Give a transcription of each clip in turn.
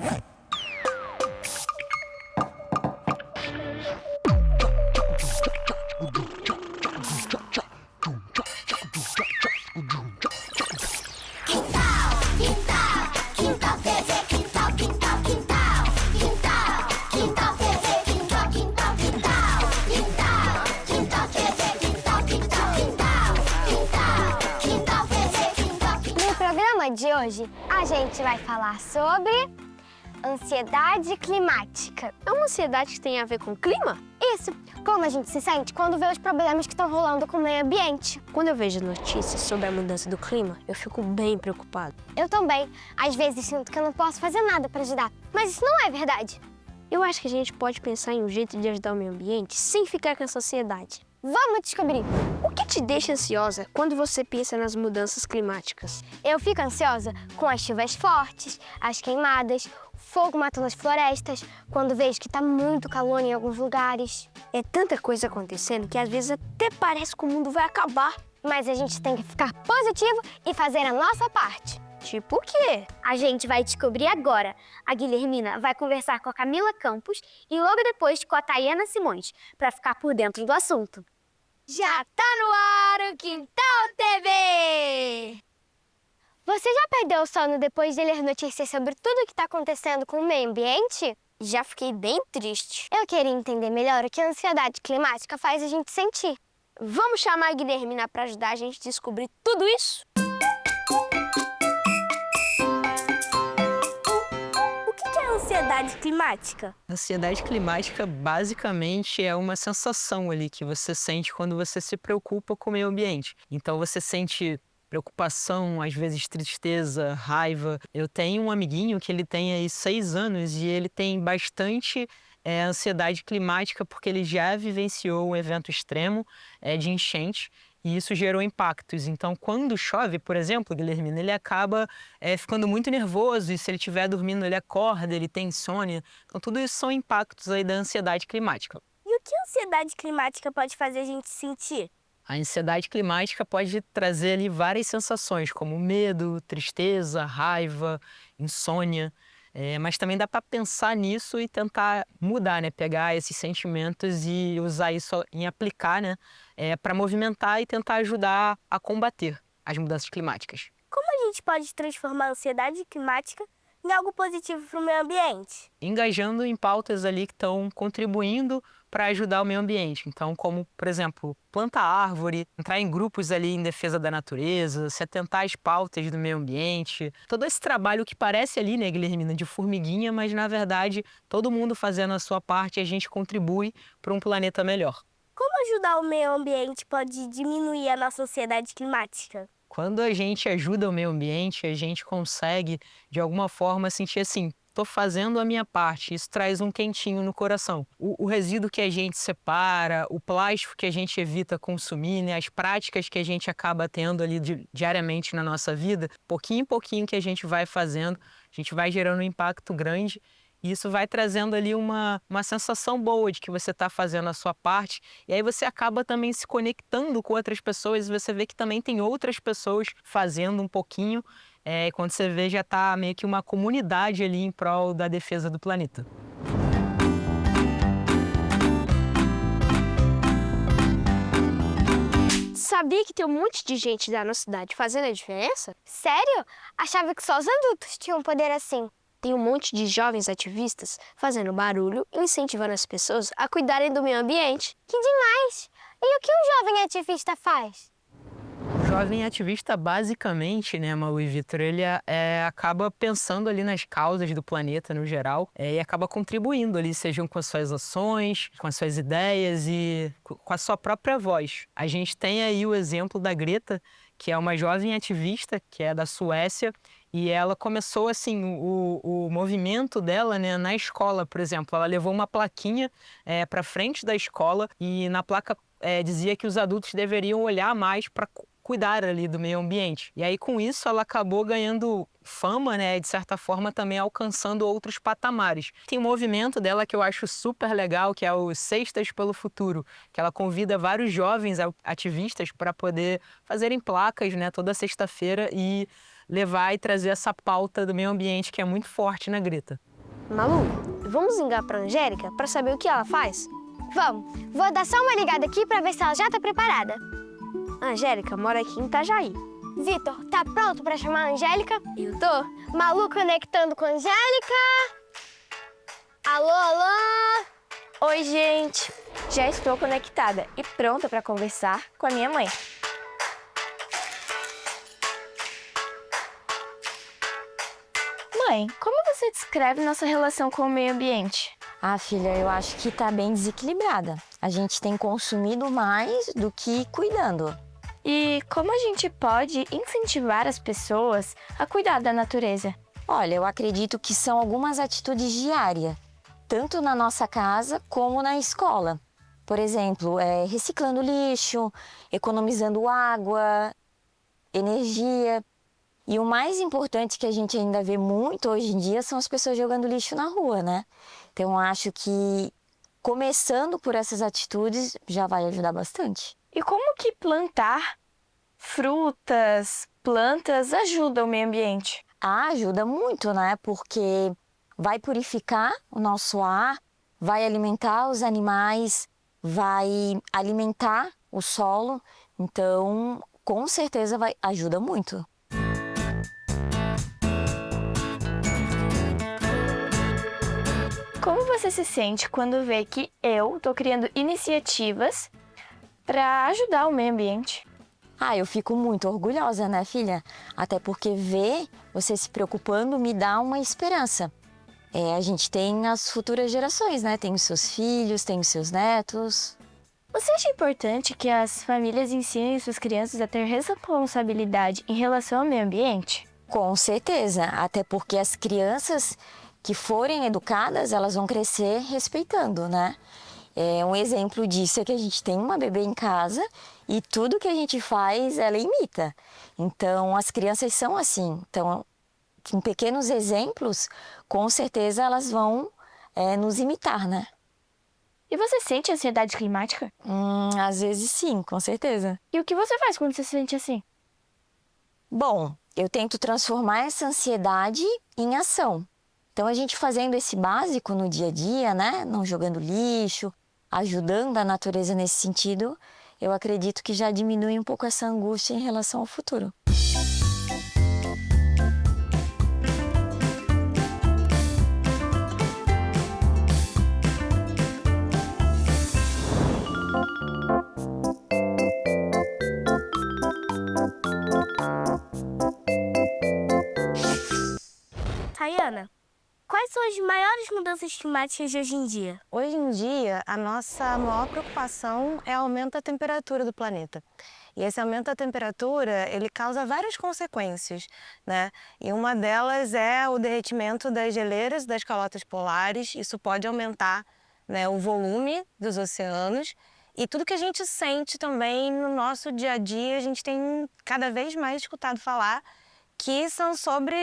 No programa de hoje, a gente vai falar sobre ansiedade climática. É uma ansiedade que tem a ver com o clima? Isso, como a gente se sente quando vê os problemas que estão rolando com o meio ambiente. Quando eu vejo notícias sobre a mudança do clima, eu fico bem preocupado. Eu também. Às vezes sinto que eu não posso fazer nada para ajudar, mas isso não é verdade. Eu acho que a gente pode pensar em um jeito de ajudar o meio ambiente sem ficar com essa ansiedade. Vamos descobrir. O que te deixa ansiosa quando você pensa nas mudanças climáticas? Eu fico ansiosa com as chuvas fortes, as queimadas, o fogo matando as florestas, quando vejo que tá muito calor em alguns lugares. É tanta coisa acontecendo que às vezes até parece que o mundo vai acabar. Mas a gente tem que ficar positivo e fazer a nossa parte. Tipo o quê? A gente vai descobrir agora. A Guilhermina vai conversar com a Camila Campos e logo depois com a Tayana Simões, para ficar por dentro do assunto. Já tá no ar o Quintal TV! Você já perdeu o sono depois de ler notícias sobre tudo que está acontecendo com o meio ambiente? Já fiquei bem triste. Eu queria entender melhor o que a ansiedade climática faz a gente sentir. Vamos chamar a Guilhermina para ajudar a gente a descobrir tudo isso? O que é ansiedade climática? Ansiedade climática basicamente é uma sensação ali que você sente quando você se preocupa com o meio ambiente. Então você sente preocupação, às vezes tristeza, raiva. Eu tenho um amiguinho que ele tem aí 6 anos e ele tem bastante ansiedade climática porque ele já vivenciou um evento extremo de enchente. E isso gerou impactos. Então, quando chove, por exemplo, Guilhermina, ele acaba ficando muito nervoso e se ele estiver dormindo, ele acorda, ele tem insônia. Então, tudo isso são impactos aí da ansiedade climática. E o que a ansiedade climática pode fazer a gente sentir? A ansiedade climática pode trazer ali várias sensações, como medo, tristeza, raiva, insônia. Mas também dá para pensar nisso e tentar mudar, né? Pegar esses sentimentos e usar isso em aplicar, né? Para movimentar e tentar ajudar a combater as mudanças climáticas. Como a gente pode transformar a ansiedade climática em algo positivo para o meio ambiente? Engajando em pautas ali que estão contribuindo para ajudar o meio ambiente. Então, como, por exemplo, plantar árvore, entrar em grupos ali em defesa da natureza, se atentar às pautas do meio ambiente. Todo esse trabalho que parece ali, né, Guilhermina, de formiguinha, mas na verdade, todo mundo fazendo a sua parte, a gente contribui para um planeta melhor. Como ajudar o meio ambiente pode diminuir a nossa ansiedade climática? Quando a gente ajuda o meio ambiente, a gente consegue, de alguma forma, sentir assim, estou fazendo a minha parte. Isso traz um quentinho no coração. O resíduo que a gente separa, o plástico que a gente evita consumir, né, as práticas que a gente acaba tendo ali diariamente na nossa vida, pouquinho em pouquinho que a gente vai fazendo, a gente vai gerando um impacto grande. E isso vai trazendo ali uma sensação boa de que você está fazendo a sua parte. E aí você acaba também se conectando com outras pessoas e você vê que também tem outras pessoas fazendo um pouquinho. E quando você vê, já está meio que uma comunidade ali em prol da defesa do planeta. Sabia que tem um monte de gente da nossa cidade fazendo a diferença? Sério? Achava que só os adultos tinham poder assim. Tem um monte de jovens ativistas fazendo barulho e incentivando as pessoas a cuidarem do meio ambiente. Que demais! E o que um jovem ativista faz? O jovem ativista, basicamente, né, Malu e Vitor, ele acaba pensando ali nas causas do planeta no geral e acaba contribuindo ali, sejam com as suas ações, com as suas ideias e com a sua própria voz. A gente tem aí o exemplo da Greta, que é uma jovem ativista, que é da Suécia, e ela começou, assim, o movimento dela, né, na escola, por exemplo. Ela levou uma plaquinha para frente da escola e na placa dizia que os adultos deveriam olhar mais para cuidar ali do meio ambiente. E aí, com isso, ela acabou ganhando fama, né, de certa forma também alcançando outros patamares. Tem um movimento dela que eu acho super legal, que é o Cestas pelo Futuro, que ela convida vários jovens ativistas para poder fazerem placas, né, toda sexta-feira e levar e trazer essa pauta do meio ambiente que é muito forte na Greta. Malu, vamos ligar pra Angélica pra saber o que ela faz? Vamos, vou dar só uma ligada aqui pra ver se ela já tá preparada. A Angélica mora aqui em Itajaí. Vitor, tá pronto pra chamar a Angélica? Eu tô. Malu conectando com a Angélica. Alô, alô? Oi, gente! Já estou conectada e pronta para conversar com a minha mãe. Mãe, como você descreve nossa relação com o meio ambiente? Ah, filha, eu acho que tá bem desequilibrada. A gente tem consumido mais do que cuidando. E como a gente pode incentivar as pessoas a cuidar da natureza? Olha, eu acredito que são algumas atitudes diárias, tanto na nossa casa como na escola. Por exemplo, reciclando lixo, economizando água, energia. E o mais importante que a gente ainda vê muito hoje em dia são as pessoas jogando lixo na rua, né? Então, eu acho que começando por essas atitudes já vai ajudar bastante. E como que plantar frutas, plantas ajuda o meio ambiente? Ah, ajuda muito, né? Porque vai purificar o nosso ar, vai alimentar os animais, vai alimentar o solo. Então, com certeza ajuda muito. Como você se sente quando vê que eu tô criando iniciativas para ajudar o meio ambiente? Ah, eu fico muito orgulhosa, né, filha? Até porque ver você se preocupando me dá uma esperança. A gente tem as futuras gerações, né? Tem os seus filhos, tem os seus netos. Você acha importante que as famílias ensinem suas crianças a ter responsabilidade em relação ao meio ambiente? Com certeza, até porque as crianças que forem educadas, elas vão crescer respeitando, né? Um exemplo disso é que a gente tem uma bebê em casa e tudo que a gente faz, ela imita. Então, as crianças são assim. Então, com pequenos exemplos, com certeza elas vão nos imitar, né? E você sente ansiedade climática? Às vezes sim, com certeza. E o que você faz quando você se sente assim? Bom, eu tento transformar essa ansiedade em ação. Então, a gente fazendo esse básico no dia a dia, né? Não jogando lixo, ajudando a natureza nesse sentido, eu acredito que já diminui um pouco essa angústia em relação ao futuro. Tayana, quais são as maiores mudanças climáticas de hoje em dia? Hoje em dia, a nossa maior preocupação é o aumento da temperatura do planeta. E esse aumento da temperatura, ele causa várias consequências, né? E uma delas é o derretimento das geleiras das calotas polares. Isso pode aumentar, né, o volume dos oceanos. E tudo que a gente sente também no nosso dia a dia, a gente tem cada vez mais escutado falar que são sobre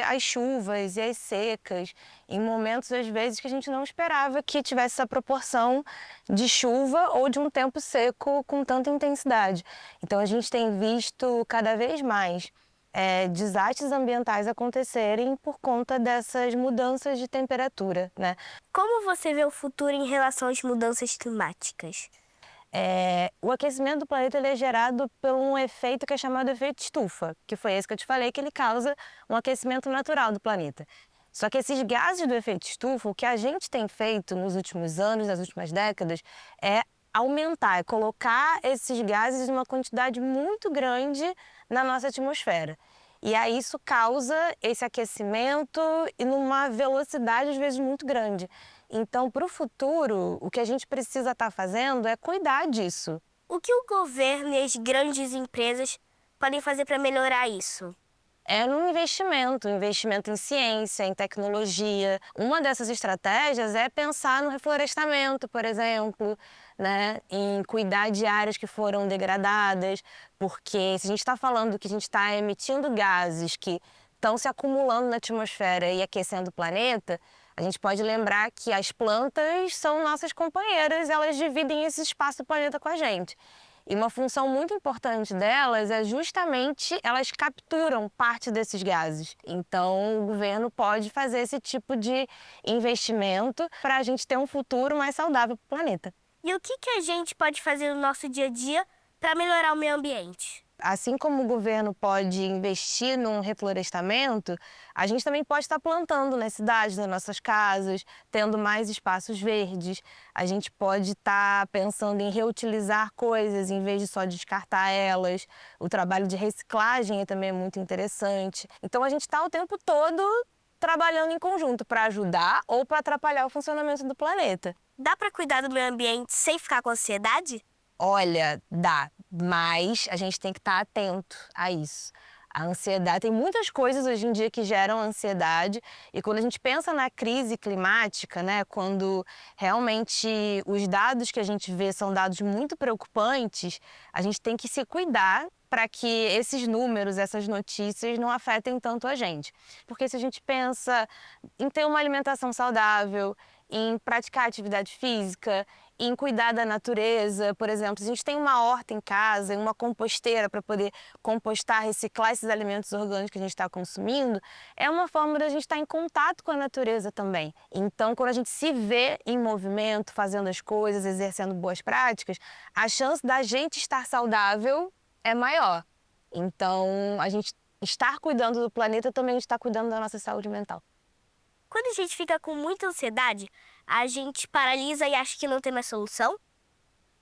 as chuvas e as secas, em momentos, às vezes, que a gente não esperava que tivesse essa proporção de chuva ou de um tempo seco com tanta intensidade. Então, a gente tem visto cada vez mais desastres ambientais acontecerem por conta dessas mudanças de temperatura, né? Como você vê o futuro em relação às mudanças climáticas? O aquecimento do planeta ele é gerado por um efeito que é chamado efeito estufa, que foi esse que eu te falei, que ele causa um aquecimento natural do planeta. Só que esses gases do efeito estufa, o que a gente tem feito nos últimos anos, nas últimas décadas, é aumentar, é colocar esses gases em uma quantidade muito grande na nossa atmosfera. E aí isso causa esse aquecimento e numa velocidade, às vezes, muito grande. Então, para o futuro, o que a gente precisa estar fazendo é cuidar disso. O que o governo e as grandes empresas podem fazer para melhorar isso? É no investimento em ciência, em tecnologia. Uma dessas estratégias é pensar no reflorestamento, por exemplo, né? Em cuidar de áreas que foram degradadas, porque se a gente está falando que a gente está emitindo gases que estão se acumulando na atmosfera e aquecendo o planeta, a gente pode lembrar que as plantas são nossas companheiras, elas dividem esse espaço do planeta com a gente. E uma função muito importante delas é justamente elas capturam parte desses gases. Então, o governo pode fazer esse tipo de investimento para a gente ter um futuro mais saudável para o planeta. E o que a gente pode fazer no nosso dia a dia para melhorar o meio ambiente? Assim como o governo pode investir num reflorestamento, a gente também pode estar plantando nas cidades, nas nossas casas, tendo mais espaços verdes. A gente pode estar pensando em reutilizar coisas em vez de só descartar elas. O trabalho de reciclagem também é muito interessante. Então a gente está o tempo todo trabalhando em conjunto para ajudar ou para atrapalhar o funcionamento do planeta. Dá para cuidar do meio ambiente sem ficar com ansiedade? Olha, dá, mas a gente tem que estar atento a isso. A ansiedade, tem muitas coisas hoje em dia que geram ansiedade, e quando a gente pensa na crise climática, né, quando realmente os dados que a gente vê são dados muito preocupantes, a gente tem que se cuidar para que esses números, essas notícias não afetem tanto a gente. Porque se a gente pensa em ter uma alimentação saudável, em praticar atividade física, em cuidar da natureza, por exemplo, se a gente tem uma horta em casa, uma composteira para poder compostar, reciclar esses alimentos orgânicos que a gente está consumindo, é uma forma da gente estar em contato com a natureza também. Então, quando a gente se vê em movimento, fazendo as coisas, exercendo boas práticas, a chance da gente estar saudável é maior. Então, a gente estar cuidando do planeta também está cuidando da nossa saúde mental. Quando a gente fica com muita ansiedade, a gente paralisa e acha que não tem mais solução?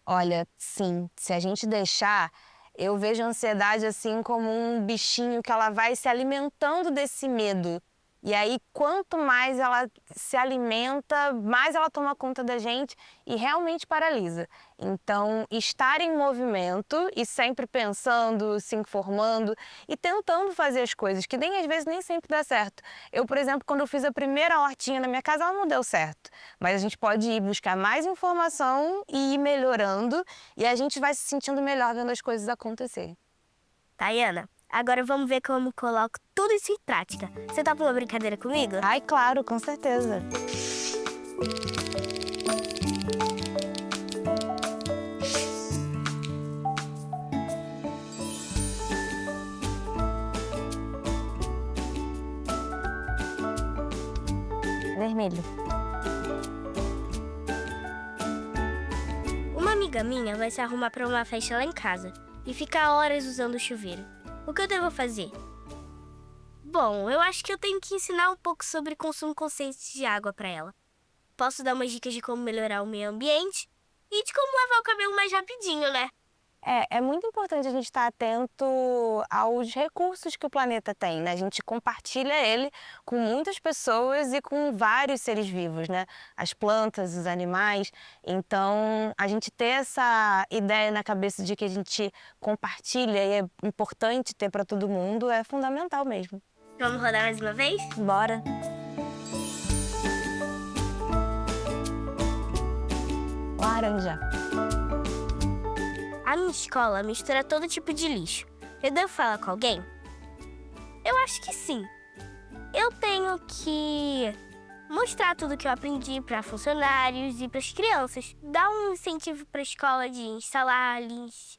Olha, sim, se a gente deixar, eu vejo a ansiedade assim como um bichinho que ela vai se alimentando desse medo. E aí, quanto mais ela se alimenta, mais ela toma conta da gente e realmente paralisa. Então, estar em movimento e sempre pensando, se informando e tentando fazer as coisas, que às vezes nem sempre dá certo. Eu, por exemplo, quando eu fiz a primeira hortinha na minha casa, ela não deu certo. Mas a gente pode ir buscar mais informação e ir melhorando, e a gente vai se sentindo melhor vendo as coisas acontecerem. Tayana, agora vamos ver como coloco tudo isso em prática. Você topa uma brincadeira comigo? Ai, claro, com certeza. Vermelho. Uma amiga minha vai se arrumar para uma festa lá em casa e ficar horas usando o chuveiro. O que eu devo fazer? Bom, eu acho que eu tenho que ensinar um pouco sobre consumo consciente de água para ela. Posso dar umas dicas de como melhorar o meio ambiente e de como lavar o cabelo mais rapidinho, né? É muito importante a gente estar atento aos recursos que o planeta tem, né? A gente compartilha ele com muitas pessoas e com vários seres vivos, né? As plantas, os animais. Então, a gente ter essa ideia na cabeça de que a gente compartilha e é importante ter para todo mundo é fundamental mesmo. Vamos rodar mais uma vez? Bora! Laranja. A minha escola mistura todo tipo de lixo. Eu devo falar com alguém? Eu acho que sim. Eu tenho que mostrar tudo que eu aprendi para funcionários e para as crianças. Dar um incentivo para a escola de instalar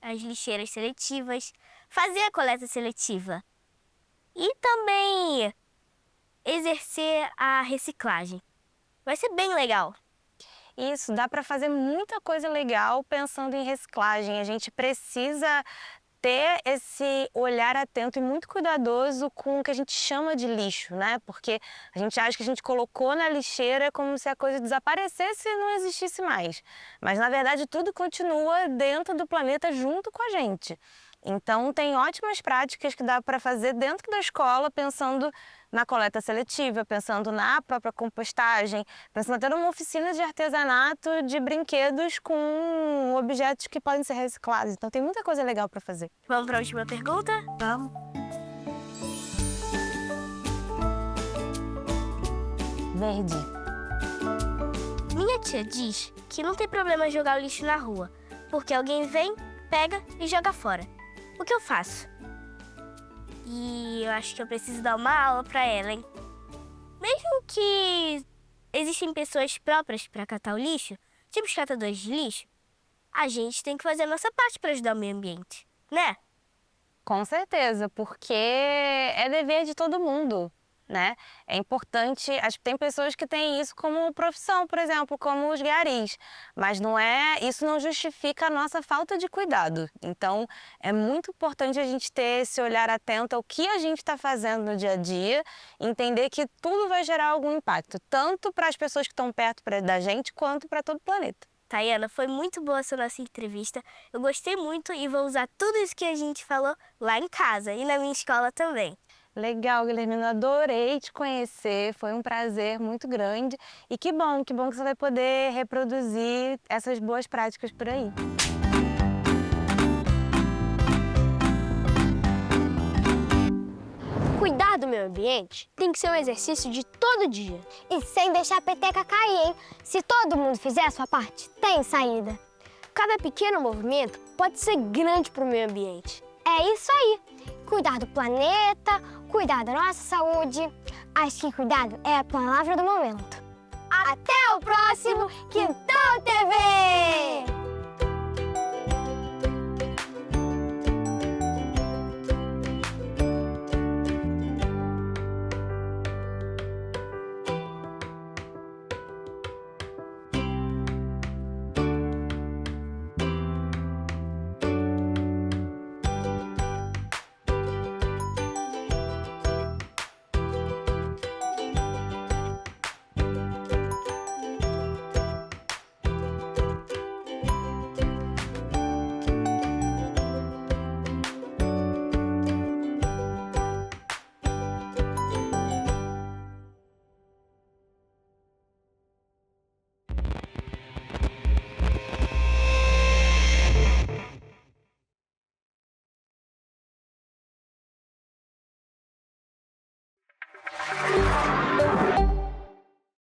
as lixeiras seletivas, fazer a coleta seletiva. E também exercer a reciclagem. Vai ser bem legal. Isso, dá para fazer muita coisa legal pensando em reciclagem. A gente precisa ter esse olhar atento e muito cuidadoso com o que a gente chama de lixo, né? Porque a gente acha que a gente colocou na lixeira como se a coisa desaparecesse e não existisse mais. Mas, na verdade, tudo continua dentro do planeta junto com a gente. Então, tem ótimas práticas que dá para fazer dentro da escola, pensando na coleta seletiva, pensando na própria compostagem, pensando até numa oficina de artesanato de brinquedos com objetos que podem ser reciclados. Então, tem muita coisa legal para fazer. Vamos para a última pergunta? Vamos. Verde. Minha tia diz que não tem problema jogar o lixo na rua, porque alguém vem, pega e joga fora. O que eu faço? E eu acho que eu preciso dar uma aula pra ela, hein? Mesmo que existem pessoas próprias pra catar o lixo, tipo os catadores de lixo, a gente tem que fazer a nossa parte para ajudar o meio ambiente, né? Com certeza, porque é dever de todo mundo, né? É importante, acho que tem pessoas que têm isso como profissão, por exemplo, como os garis, mas isso não justifica a nossa falta de cuidado. Então, é muito importante a gente ter esse olhar atento ao que a gente está fazendo no dia a dia, entender que tudo vai gerar algum impacto, tanto para as pessoas que estão perto da gente, quanto para todo o planeta. Tayana, foi muito boa essa nossa entrevista. Eu gostei muito e vou usar tudo isso que a gente falou lá em casa e na minha escola também. Legal, Guilhermina, adorei te conhecer, foi um prazer muito grande e que bom que você vai poder reproduzir essas boas práticas por aí. Cuidar do meio ambiente tem que ser um exercício de todo dia. E sem deixar a peteca cair, hein? Se todo mundo fizer a sua parte, tem saída. Cada pequeno movimento pode ser grande para o meio ambiente. É isso aí. Cuidar do planeta, cuidar da nossa saúde. Acho que cuidado é a palavra do momento. Até o próximo Quintal TV!